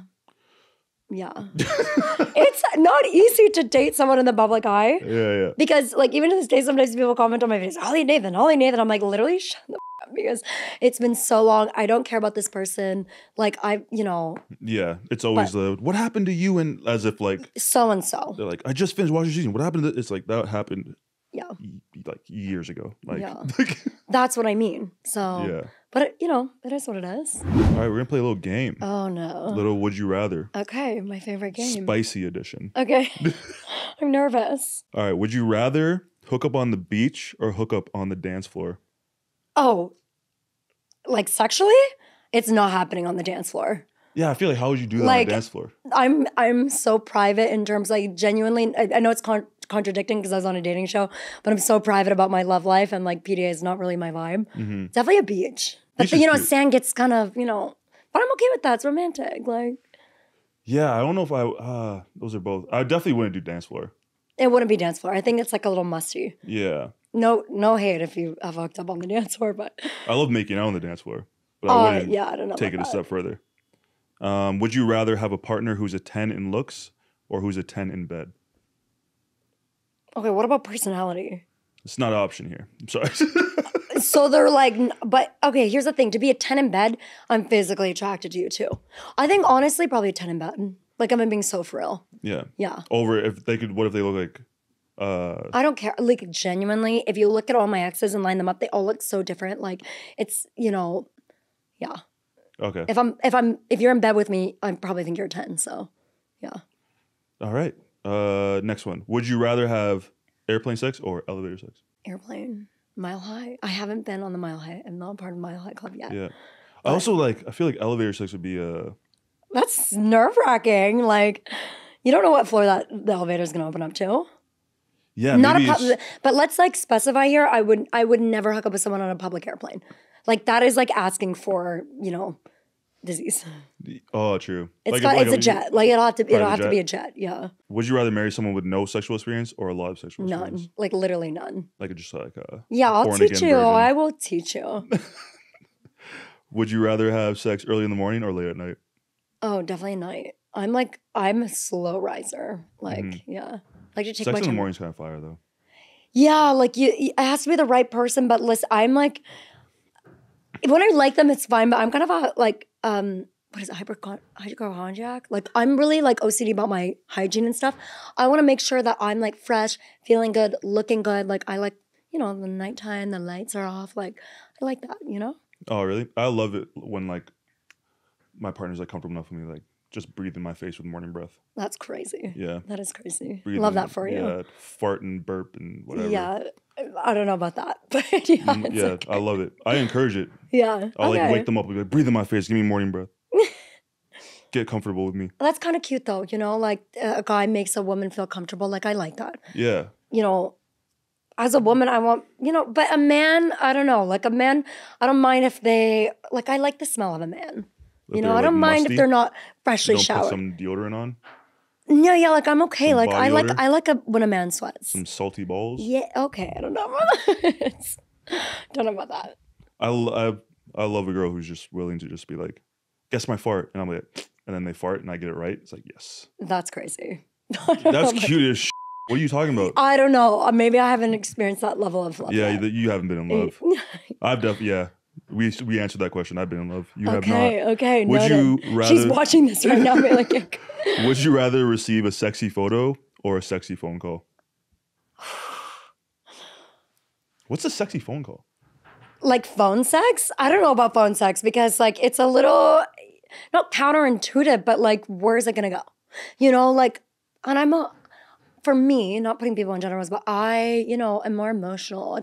Yeah. It's not easy to date someone in the public eye. Yeah. Because like even to this day, sometimes people comment on my videos, Holly Nathan. I'm like, literally shut the f up because it's been so long. I don't care about this person. Like Yeah. It's always what happened to you? And as if like so-and-so. They're like, I just finished watching season. What happened to this? It's like that happened like years ago. Like that's what I mean. So yeah. But it is what it is. All right, we're gonna play a little game. Oh no. Little Would You Rather. Okay, my favorite game. Spicy edition. Okay. I'm nervous. All right, would you rather hook up on the beach or hook up on the dance floor? Oh, like sexually? It's not happening on the dance floor. Yeah, I feel like how would you do that on the dance floor? I'm so private in terms like genuinely. I know it's contradicting because I was on a dating show, but I'm so private about my love life and like PDA is not really my vibe. Definitely a beach. But Beach is cute. sand gets kind of, but I'm okay with that. It's romantic. Like, Yeah, I don't know if those are both. I definitely wouldn't do dance floor. it wouldn't be dance floor. I think it's like a little musty. Yeah. No hate if you have hooked up on the dance floor, but I love making out on the dance floor. But I wouldn't I don't know. take it about a step further. Would you rather have a partner who's a 10 in looks or who's a 10 in bed? that. Okay, what about personality? It's not an option here. I'm sorry. So they're like, but okay, here's the thing. To be a 10 in bed, I'm physically attracted to you too. I think honestly, probably a 10 in bed. Like I'm being so for real. Yeah. Yeah. Over if they could, what if they look like? I don't care. Like genuinely, if you look at all my exes and line them up, they all look so different. Like it's, yeah. Okay. If you're in bed with me, I probably think you're a 10. So yeah. All right. Next one. Would you rather have airplane sex or elevator sex? Airplane. Mile High. I haven't been on the Mile High. I'm not part of Mile High Club yet. Yeah. I also I feel like elevator sex would be That's nerve-wracking. Like, you don't know what floor the elevator is going to open up to. yeah, Not maybe but let's like specify here. I would never hook up with someone on a public airplane. Like that is like asking for disease. Oh, true. It's like it's a jet. Like it'll have to jet? be a jet. Yeah. Would you rather marry someone with no sexual experience or a lot of sexual None. experience? Like literally none. Like just like a Yeah, I'll born teach again you. version. I will teach you. Would you rather have sex early in the morning or late at night? Oh, definitely night. I'm a slow riser. Like, yeah. Like to take Sex my in the time. morning's kind of fire though. Yeah, like it has to be the right person. But listen, I'm like, when I like them, it's fine. But I'm kind of a what is it, hypochondriac? Like I'm really like OCD about my hygiene and stuff. I want to make sure that I'm like fresh, feeling good, looking good. Like I like, the nighttime, the lights are off. Like I like that, Oh, really? I love it when like my partner's like comfortable enough with me, like just breathe in my face with morning breath. That's crazy. Yeah. That is crazy. Breathe Love in, that for you. Yeah, fart and burp and whatever. Yeah. I don't know about that, but yeah. Yeah, okay. I love it. I encourage it. Yeah. I'll okay. like wake them up and be like, breathe in my face, give me morning breath. Get comfortable with me. That's kind of cute though, like a guy makes a woman feel comfortable. Like I like that. Yeah. As a woman, I want, but a man, I don't know. Like a man, I don't mind if they, like I like the smell of a man. If I don't mind if they're not freshly don't showered. put some deodorant on. Yeah, like I'm okay. Some Like body odor? I like when a man sweats. Some salty balls. Yeah, okay. I don't know about that. Don't know about that. I love a girl who's just willing to just be like, guess my fart, and I'm like, and then they fart and I get it right. It's like yes. That's crazy. That's cute as shit. What are you talking about? I don't know. Maybe I haven't experienced that level of love. Yeah, yet. you haven't been in love. I've definitely, yeah. We answered that question. I've been in love. You have not. Okay. Would noted. you rather? She's watching this right now. Be like, Would you rather receive a sexy photo or a sexy phone call? What's a sexy phone call? like phone sex? I don't know about phone sex because like it's a little not counterintuitive, but like where's it gonna go? And for me, not putting people in generals, but I, am more emotional.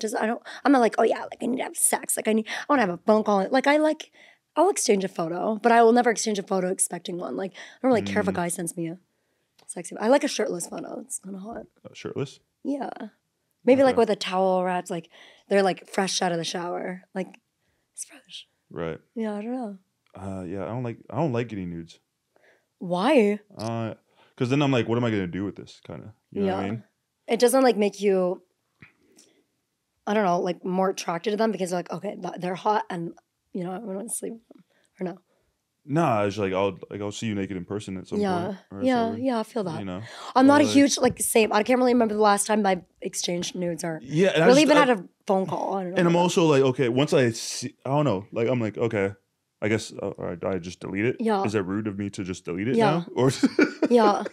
I'm not like, oh yeah, like I need to have sex. Like I want to have a phone call. Like I'll exchange a photo, but I will never exchange a photo expecting one. Like I don't really care if a guy sends me a sexy. I like a shirtless photo. It's kind of hot. Shirtless? Yeah. Maybe like Okay. with a towel wrapped, like they're like fresh out of the shower. Like it's fresh. Right. Yeah, I don't know. Yeah, I don't like getting nudes. Why? Because then I'm like, what am I gonna do with this? Kind of. You know what I mean? It doesn't like make you, I don't know, like more attracted to them because you're like, okay, they're hot and I want to sleep with them. Or no? Nah, it's like I'll see you naked in person at some point. Or something, Yeah, I feel that. You know, I'm not a like- huge same. I can't really remember the last time I exchanged nudes or Yeah, and really even had a phone call. I don't know. And I'm also like, okay, once I see, I don't know, like I'm like, okay, I guess, all right, I just delete it. Yeah. Is it rude of me to just delete it Yeah. now? Or, Yeah,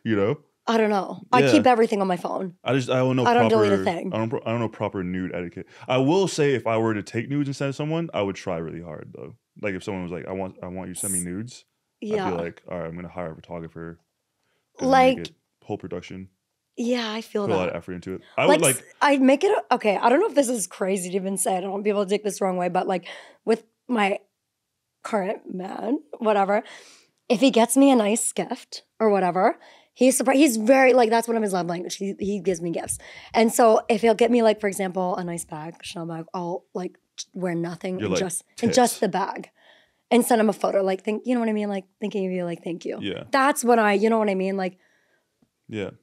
you know, I don't know. I Yeah. keep everything on my phone. I don't know. I don't proper, delete a thing. I don't know proper nude etiquette. I will say, if I were to take nudes and send someone, I would try really hard though. Like if someone was like, I want you to send me nudes. Yeah, I'd be like, all right, I'm gonna hire a photographer. and Like- make it whole production. yeah, I feel Put a lot that. of effort into it. I would like. I make it okay. I don't know if this is crazy to even say. I don't want people to take this the wrong way, but like with my current man, whatever, if he gets me a nice gift or whatever, He's surprised. He's very like that's one of his love language. He gives me gifts, and so if he'll get me like for example a nice bag, Chanel bag, I'll like wear nothing and like, just the bag, and send him a photo. Like you know what I mean? Like thinking of you, like thank you. Yeah, that's what you know what I mean? Like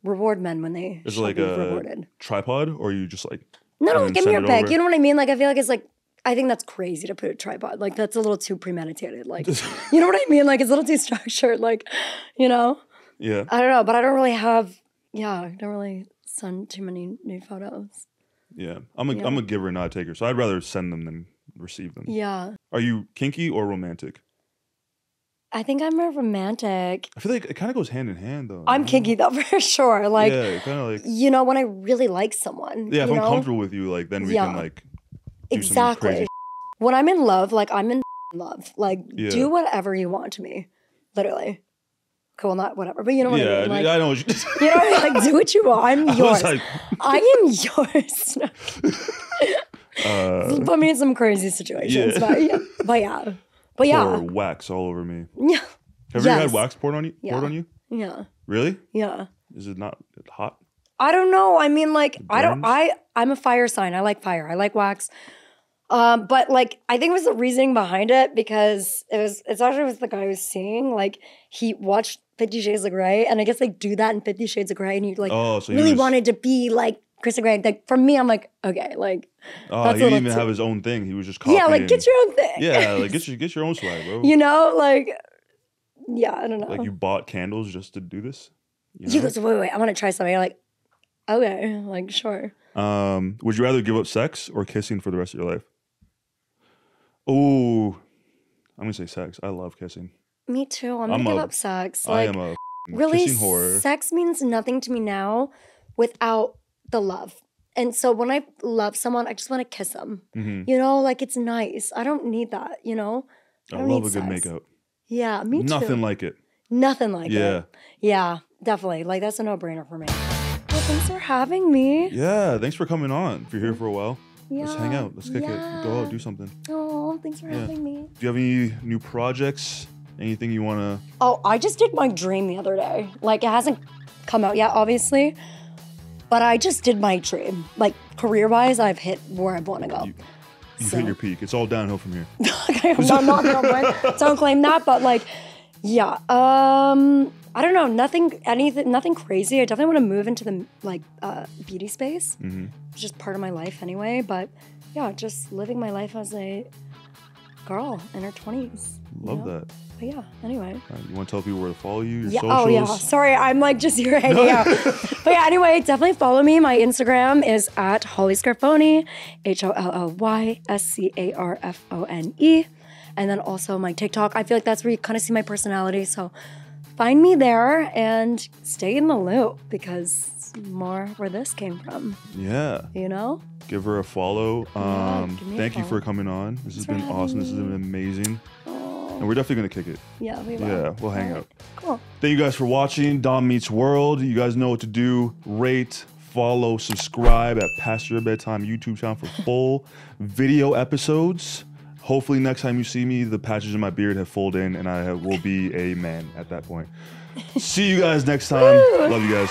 reward men when they is it like a rewarded tripod or you just like no give me your bag. You know what I mean? Like I feel like it's like. I think that's crazy to put a tripod. Like that's a little too premeditated. Like, you know what I mean? Like it's a little too structured. Like, you know? Yeah. I don't know, but I don't really have. Yeah, I don't really send too many nude photos. Yeah, I'm a giver, not a taker. So I'd rather send them than receive them. Yeah. Are you kinky or romantic? I think I'm a romantic. I feel like it kind of goes hand in hand though. I'm kinky though for sure. Like, yeah, kind of like you know when I really like someone. Yeah, if I'm comfortable with you, like then we can like. Exactly. When I'm in love, like I'm in love. Like do whatever you want to me. Literally. Cool, not whatever. But you know what I mean? Like, I know what you know what I mean? Like do what you want. I'm yours. I am yours. Put me in some crazy situations. Yeah. But yeah. Pour wax all over me. Yeah. Have you ever had wax poured on you? Yeah. Poured on you? Yeah. Really? Yeah. Is it not hot? I don't know. I mean, like, I'm a fire sign. I like fire. I like wax. But like, I think it was the reasoning behind it because it's actually was the guy I was seeing. Like, he watched 50 Shades of Grey, and I guess like do that in 50 Shades of Grey, and he like really wanted to be like Kristen Grey. Like for me, I'm like, okay, like. Oh, he didn't even have his own thing. He was just copying. Yeah, like get your own thing. Yeah, like get your own swag, bro. You know, like, yeah, I don't know. Like you bought candles just to do this. He goes, wait, I want to try something. I'm like, okay, like sure. Would you rather give up sex or kissing for the rest of your life? Oh, I'm gonna say sex. I love kissing. Me too. I'm gonna give up sex. Like, I am a really, kissing whore. Sex means nothing to me now without the love. And so when I love someone, I just want to kiss them. Mm-hmm. You know, like it's nice. I don't need that. You know, I love a good makeout. Yeah, me too. Nothing like it. Nothing like it. Yeah, definitely. Like that's a no-brainer for me. Well, thanks for having me. Yeah, thanks for coming on. If you're here for a while. Yeah. Let's hang out. Let's kick it. Go out, do something. Oh, thanks for having me. Do you have any new projects? Anything you want to... Oh, I just did my dream the other day. Like, it hasn't come out yet, obviously. But I just did my dream. Like, career-wise, I've hit where I want to go. You hit your peak. It's all downhill from here. Okay, I'm not don't claim that, but like, yeah. I don't know, nothing crazy. I definitely want to move into the like beauty space. Mm-hmm. It's just part of my life anyway. But yeah, just living my life as a girl in her 20s. Love that. But yeah, anyway. You want to tell people where to follow you, your socials? Oh yeah, sorry, I'm like just here hanging out. But yeah, anyway, definitely follow me. My Instagram is at Holly Scarfone, HOLLYSCARFONE. And then also my TikTok. I feel like that's where you kind of see my personality. So find me there and stay in the loop because more where this came from. Yeah. You know? Give her a follow. Thank you for coming on. This has been awesome. This has been amazing. And we're definitely going to kick it. Yeah, we will. Yeah, we'll hang out. Cool. Thank you guys for watching Dom Meets World. You guys know what to do. Rate, follow, subscribe at Past Your Bedtime YouTube channel for full video episodes. Hopefully next time you see me, the patches in my beard have filled in and I will be a man at that point. See you guys next time. Love you guys.